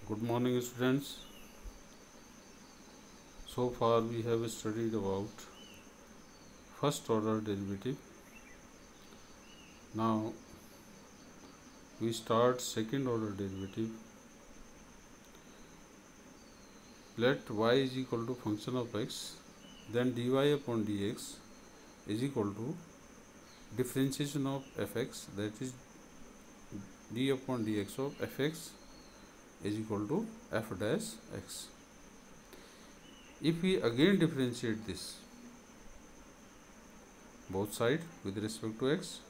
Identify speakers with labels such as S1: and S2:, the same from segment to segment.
S1: Good morning, students. So far we have studied about first order derivative. Now we start second order derivative. Let y is equal to function of x, then dy upon dx is equal to differentiation of fx, that is d upon dx of fx is equal to f dash x. If we again differentiate this both sides with respect to x,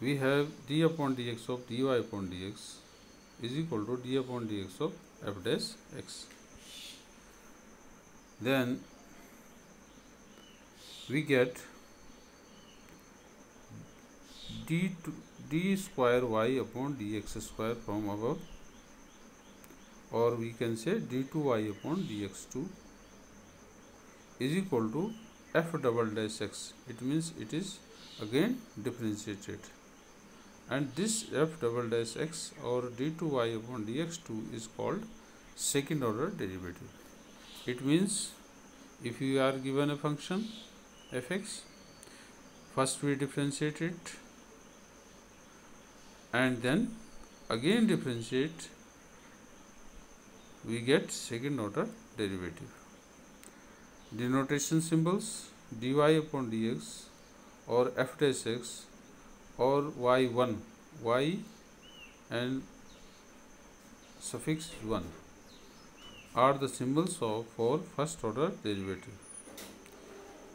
S1: we have d upon dx of dy upon dx is equal to d upon dx of f dash x. Then we get d square y upon dx square from above, or we can say d2y upon dx2 is equal to f double dash x. It means it is again differentiated, and this f double dash x or d2y upon dx2 is called second order derivative. It means if you are given a function fx, first we differentiate it and then again differentiate, we get second order derivative. Denotation symbols dy upon dx or f dash x or y1, y and suffix 1 are the symbols for first order derivative.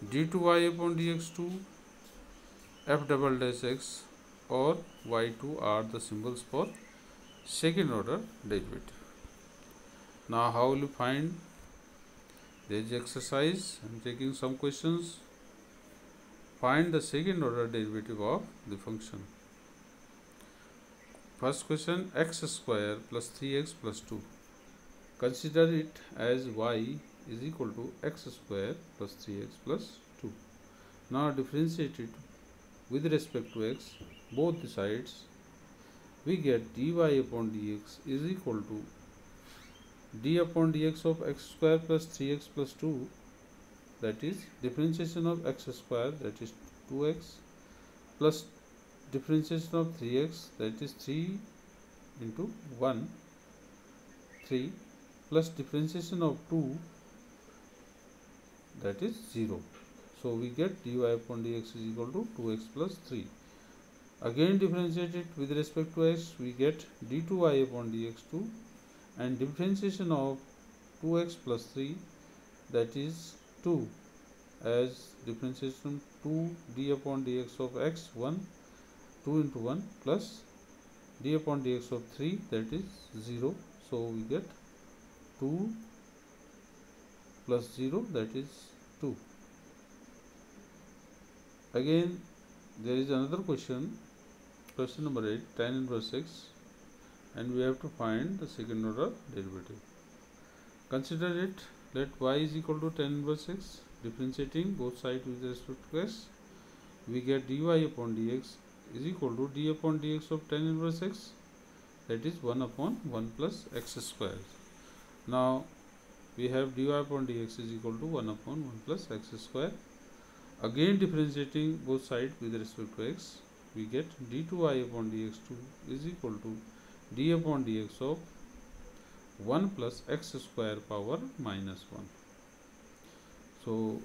S1: d2y upon dx2, f double dash x or y2 are the symbols for second order derivative. Now how will you find? There is exercise. I am taking some questions. Find the second order derivative of the function. First question, x square plus 3x plus 2. Consider it as y is equal to x square plus 3x plus 2. Now differentiate it with respect to x, both the sides. We get dy upon dx is equal to d upon dx of x square plus 3x plus 2, that is differentiation of x square, that is 2x, plus differentiation of 3x, that is 3 into 1, 3, plus differentiation of 2, that is 0. So we get dy upon dx is equal to 2x plus 3. Again differentiate it with respect to x, we get d2y upon dx2, and differentiation of 2x plus 3, that is 2, as differentiation 2 d upon dx of x 1, 2 into 1 plus d upon dx of 3, that is 0. So we get 2 plus 0, that is 2. Again there is another question, question number 8, tan inverse x, and we have to find the second order derivative. Consider it. Let y is equal to tan inverse x, differentiating both sides with respect to x, we get dy upon dx is equal to d upon dx of tan inverse x, that is 1 upon 1 plus x square. Now we have dy upon dx is equal to 1 upon 1 plus x square. Again differentiating both sides with respect to x, we get d2y upon dx2 is equal to d upon dx of 1 plus x square power minus 1. So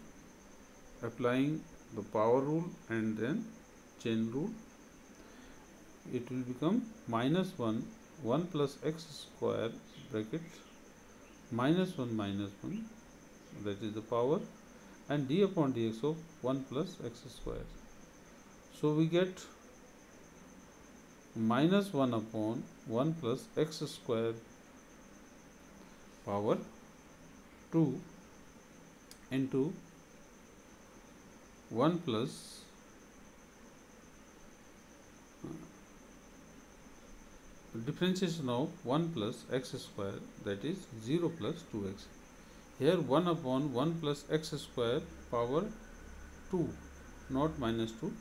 S1: applying the power rule and then chain rule, it will become minus 1, 1 plus x square bracket minus 1, that is the power, and d upon dx of 1 plus x square. So we get minus 1 upon 1 plus x square power 2 into 1 plus differentiation of 1 plus x square, that is 0 plus 2x. Here 1 upon 1 plus x square power 2, not minus 2.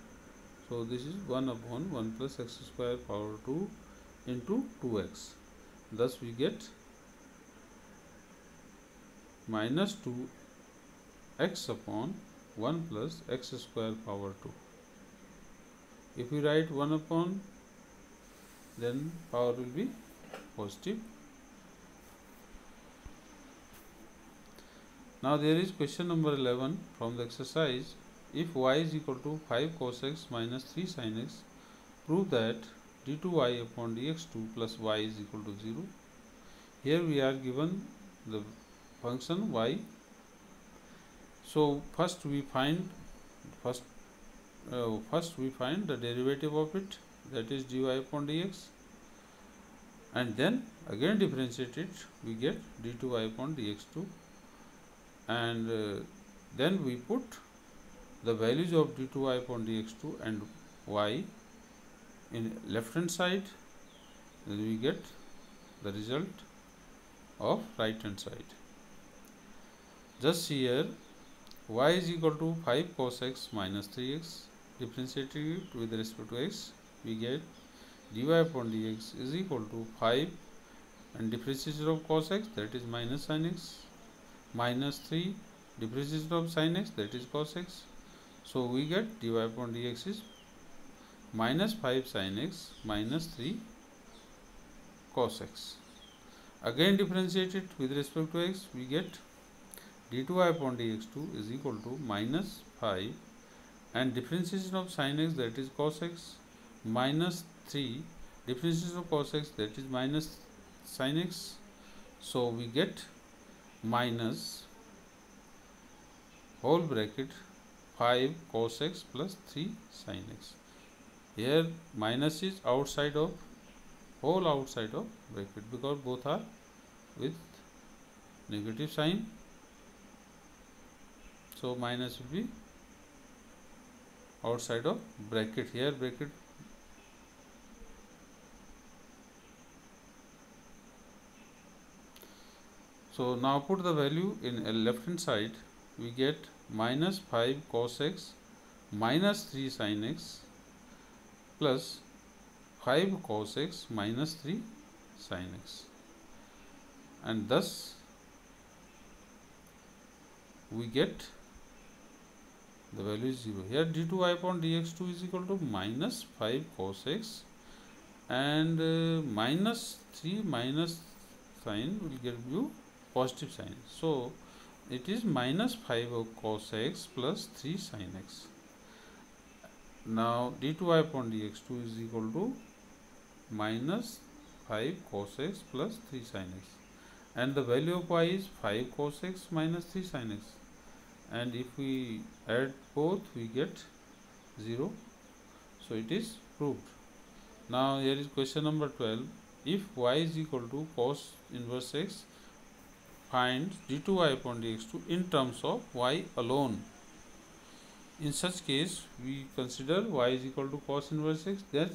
S1: So this is 1 upon 1 plus x square power 2 into 2x. Thus we get minus 2x upon 1 plus x square power 2. If we write 1 upon, then power will be positive. Now there is question number 11 from the exercise. If y is equal to 5 cos x minus 3 sin x, prove that d2y upon dx2 plus y is equal to 0. Here we are given the function y. So first we find the derivative of it, that is dy upon dx, and then again differentiate it, we get d2y upon dx2, and then we put the values of d2y upon dx2 and y in left hand side, then we get the result of right hand side. Just here y is equal to 5 cos x minus 3x, differentiating it with respect to x, we get dy upon dx is equal to 5 and differentiation of cos x, that is minus sin x, minus 3 differentiation of sin x, that is cos x. So we get dy upon dx is minus 5 sin x minus 3 cos x. Again differentiate it with respect to x, we get d2y upon dx2 is equal to minus 5 and differentiation of sin x, that is cos x, minus 3 differentiation of cos x, that is minus sin x. So we get minus whole bracket 5 cos x plus 3 sin x. Here minus is outside of, whole outside of bracket, because both are with negative sign. So minus will be outside of bracket. Here bracket. So now put the value in left hand side, we get minus 5 cos x minus 3 sin x plus 5 cos x minus 3 sin x, and thus we get the value is 0. Here d2y upon dx2 is equal to minus 5 cos x and minus 3 minus sign will give you positive sign. So it is minus 5 of cos x plus 3 sin x. Now d2y upon dx2 is equal to minus 5 cos x plus 3 sin x, and the value of y is 5 cos x minus 3 sin x, and if we add both we get 0. So it is proved. Now here is question number 12. If y is equal to cos inverse x, find d2y upon dx2 in terms of y alone. In such case, we consider y is equal to cos inverse x, then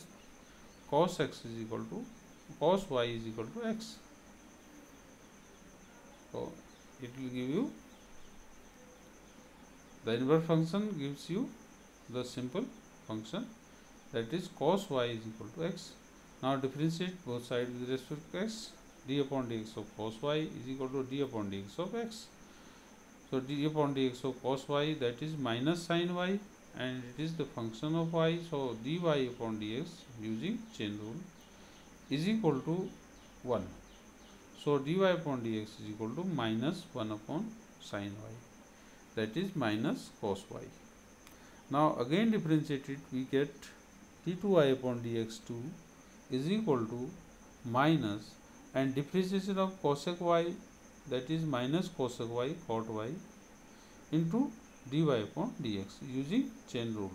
S1: cos x is equal to cos y is equal to x. So it will give you the inverse function, gives you the simple function, that is cos y is equal to x. Now differentiate both sides with respect to x. D upon dx of cos y is equal to d upon dx of x. So d upon dx of cos y, that is minus sin y, and it is the function of y. So dy upon dx using chain rule is equal to 1. So dy upon dx is equal to minus 1 upon sin y, that is minus cos y. Now again differentiate it, we get d2y upon dx2 is equal to minus, and differentiation of cosec y, that is minus cosec y cot y into dy upon dx using chain rule.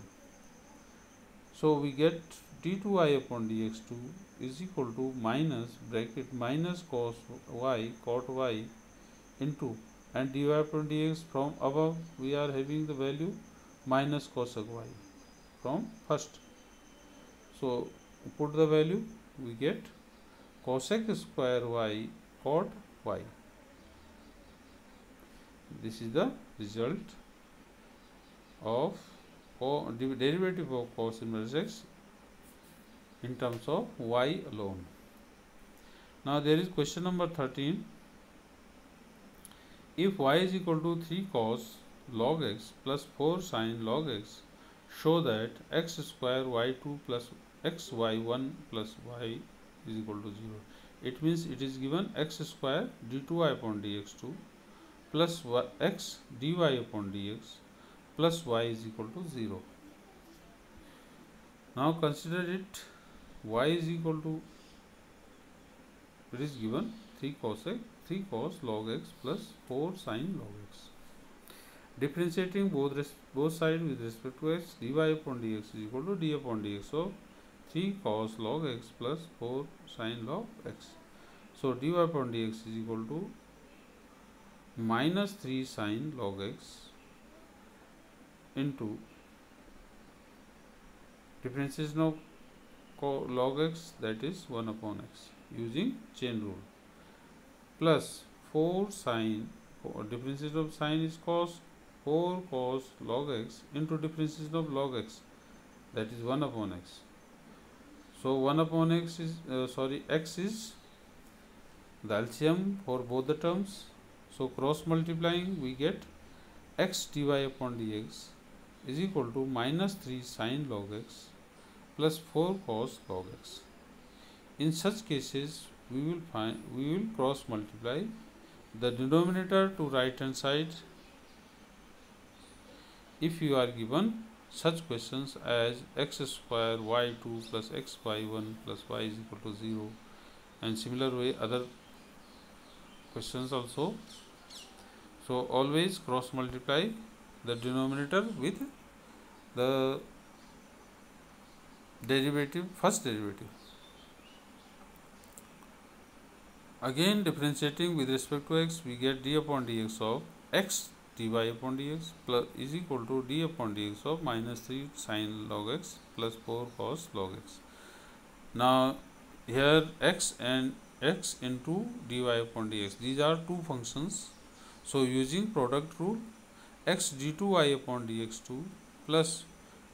S1: So we get d2y upon dx2 is equal to minus bracket minus cos y cot y into, and dy upon dx from above we are having the value minus cosec y from first. So put the value, we get cosec square y cot y. This is the result of derivative of cos inverse x in terms of y alone. Now there is question number 13. If y is equal to 3 cos log x plus 4 sin log x, show that x square y2 plus xy1 plus y is equal to 0. It means it is given x square d2y upon dx2 plus x dy upon dx plus y is equal to 0. Now consider it, y is equal to, it is given 3 cos log x plus 4 sin log x. Differentiating both sides with respect to x, dy upon dx is equal to d upon dx. So 3 cos log x plus 4 sin log x. So dy upon dx is equal to minus 3 sin log x into differentiation of log x, that is 1 upon x, using chain rule, plus 4 sin, differentiation of sin is cos, 4 cos log x into differentiation of log x, that is 1 upon x. So 1 upon x is x is the LCM for both the terms. So cross multiplying, we get x dy upon dx is equal to minus 3 sin log x plus 4 cos log x. In such cases, we will cross multiply the denominator to right hand side if you are given such questions as x square y2 plus xy1 plus y is equal to 0, and similar way other questions also. So always cross multiply the denominator with the derivative, first derivative. Again differentiating with respect to x, we get d upon dx of x dy upon dx plus is equal to d upon dx of minus 3 sin log x plus 4 cos log x. Now here x and x into dy upon dx, these are two functions. So using product rule, x d2y upon dx2 plus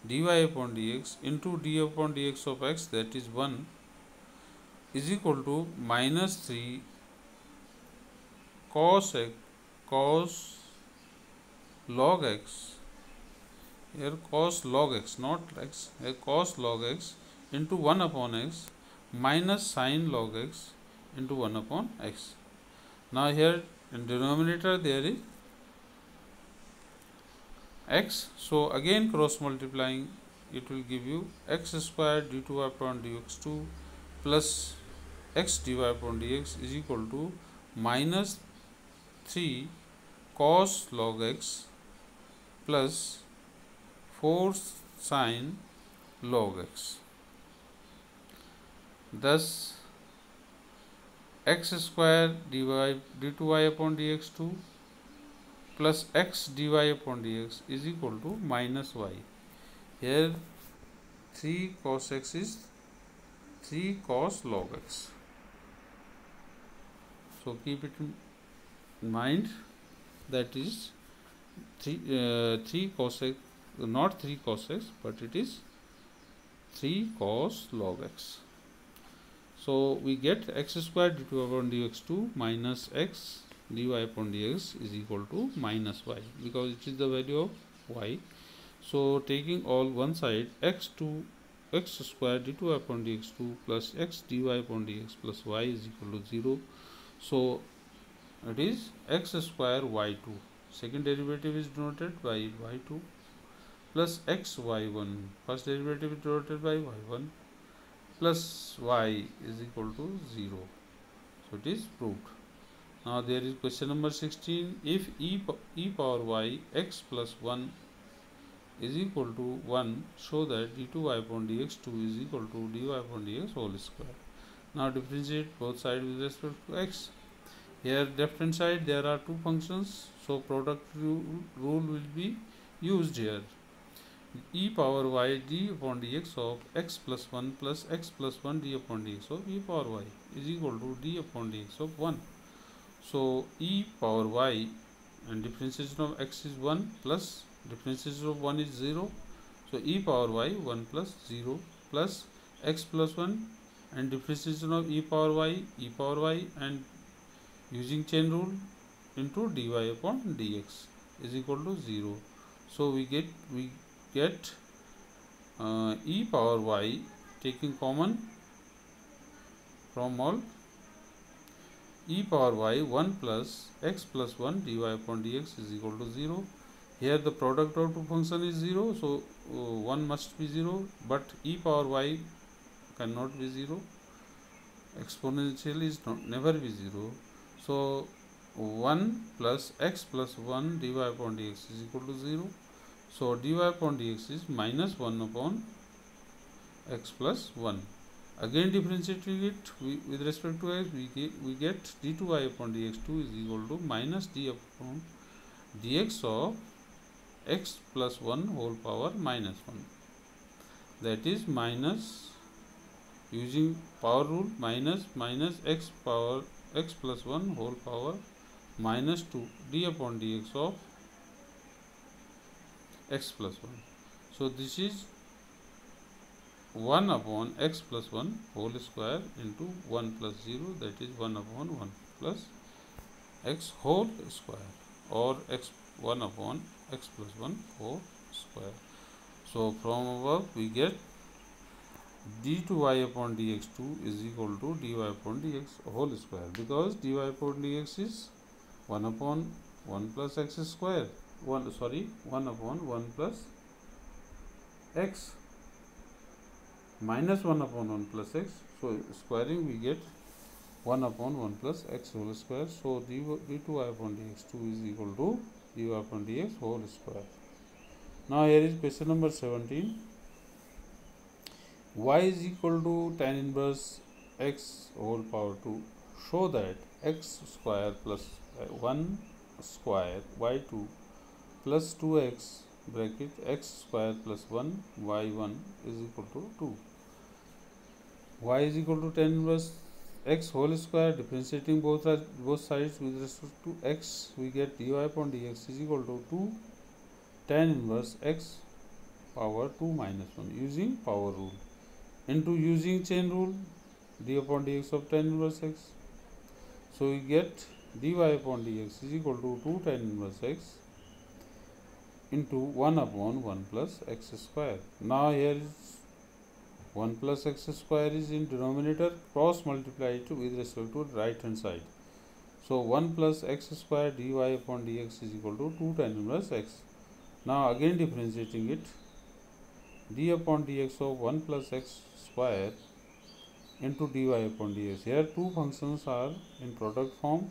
S1: dy upon dx into d upon dx of x, that is 1, is equal to minus 3 cos log x, here cos log x, not x, here cos log x into 1 upon x minus sin log x into 1 upon x. Now here in denominator there is x, so again cross multiplying, it will give you x square d2 upon dx2 plus x dy upon dx is equal to minus 3 cos log x plus 4 sin log x. Thus x square d2y upon dx2 plus x dy upon dx is equal to minus y. Here 3 cos x is 3 cos log x. So keep it in mind, that is 3 cos x, not 3 cos x, but it is 3 cos log x. So we get x square d2 upon dx2 minus x dy upon dx is equal to minus y, because it is the value of y. So taking all one side, x square d2 upon dx2 plus x dy upon dx plus y is equal to 0. So it is x square y2, second derivative is denoted by y2, plus x y1, first derivative is denoted by y1, plus y is equal to 0. So it is proved. Now there is question number 16. If e power y x plus 1 is equal to 1, show that d2y upon dx2 is equal to dy upon dx whole square. Now differentiate both sides with respect to x. Here left hand side there are two functions, so product rule will be used here. E power y d upon dx of x plus 1 plus x plus 1 d upon dx of e power y is equal to d upon dx of 1. So e power y and differentiation of x is 1 plus differentiation of 1 is 0. So e power y 1 plus 0 plus x plus 1 and differentiation of e power y and using chain rule into dy upon dx is equal to 0. So we get e power y taking common from all, e power y 1 plus x plus 1 dy upon dx is equal to 0. Here the product of two function is 0, so 1 must be 0, but e power y cannot be 0. Exponential is never be 0. So 1 plus x plus 1 dy upon dx is equal to 0. So dy upon dx is minus 1 upon x plus 1. Again differentiating it with respect to x, we get d2y upon dx2 is equal to minus d upon dx of x plus 1 whole power minus 1. That is minus, using power rule, minus x power x plus 1 whole power minus 2 d upon dx of x plus 1. So this is 1 upon x plus 1 whole square into 1 plus 0, that is 1 upon 1 plus x whole square, or x 1 upon x plus 1 whole square. So from above we get d2y upon dx2 is equal to dy upon dx whole square, because dy upon dx is 1 upon 1 plus x square, 1 upon 1 plus x minus 1 upon 1 plus x. So squaring we get 1 upon 1 plus x whole square. So d2y upon dx2 is equal to dy upon dx whole square. Now here is question number 17. Y is equal to tan inverse x whole power 2. Show that x square plus 1 square y2 plus 2x bracket x square plus 1 y1 is equal to 2. Y is equal to tan inverse x whole square. Differentiating both sides with respect to x, we get dy upon dx is equal to 2 tan inverse x power 2 minus 1 using power rule into using chain rule d upon dx of tan inverse x. So we get dy upon dx is equal to 2 tan inverse x into 1 upon 1 plus x square. Now here is 1 plus x square is in denominator, cross multiply it with respect to right hand side. So 1 plus x square dy upon dx is equal to 2 tan inverse x. Now again differentiating it, d upon dx of 1 plus x square into dy upon dx. Here two functions are in product form.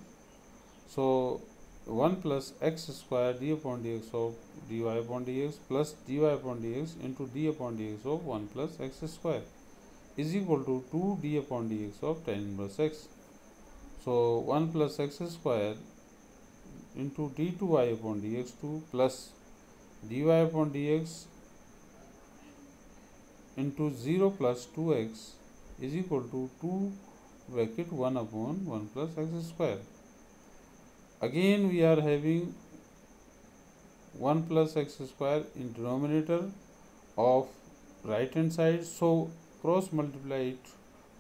S1: So 1 plus x square d upon dx of dy upon dx plus dy upon dx into d upon dx of 1 plus x square is equal to 2 d upon dx of tan inverse x. So 1 plus x square into d2y upon dx2 plus dy upon dx into 0 plus 2x is equal to 2 bracket 1 upon 1 plus x square. Again we are having 1 plus x square in denominator of right hand side, so cross multiply it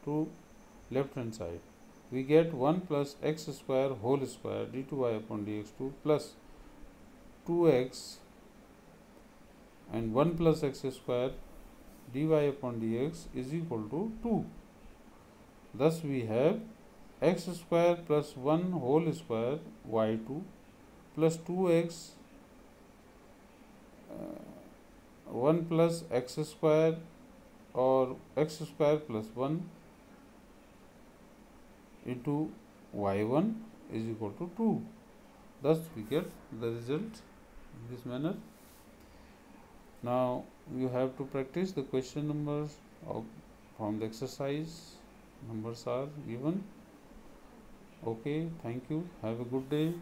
S1: to left hand side. We get 1 plus x square whole square d2y upon dx2 plus 2x and 1 plus x square dy upon dx is equal to 2. Thus we have x square plus 1 whole square y2 plus 2x 1 plus x square or x square plus 1 into y1 is equal to 2. Thus we get the result in this manner. Now you have to practice the question numbers from the exercise. Numbers are given. Okay, thank you. Have a good day.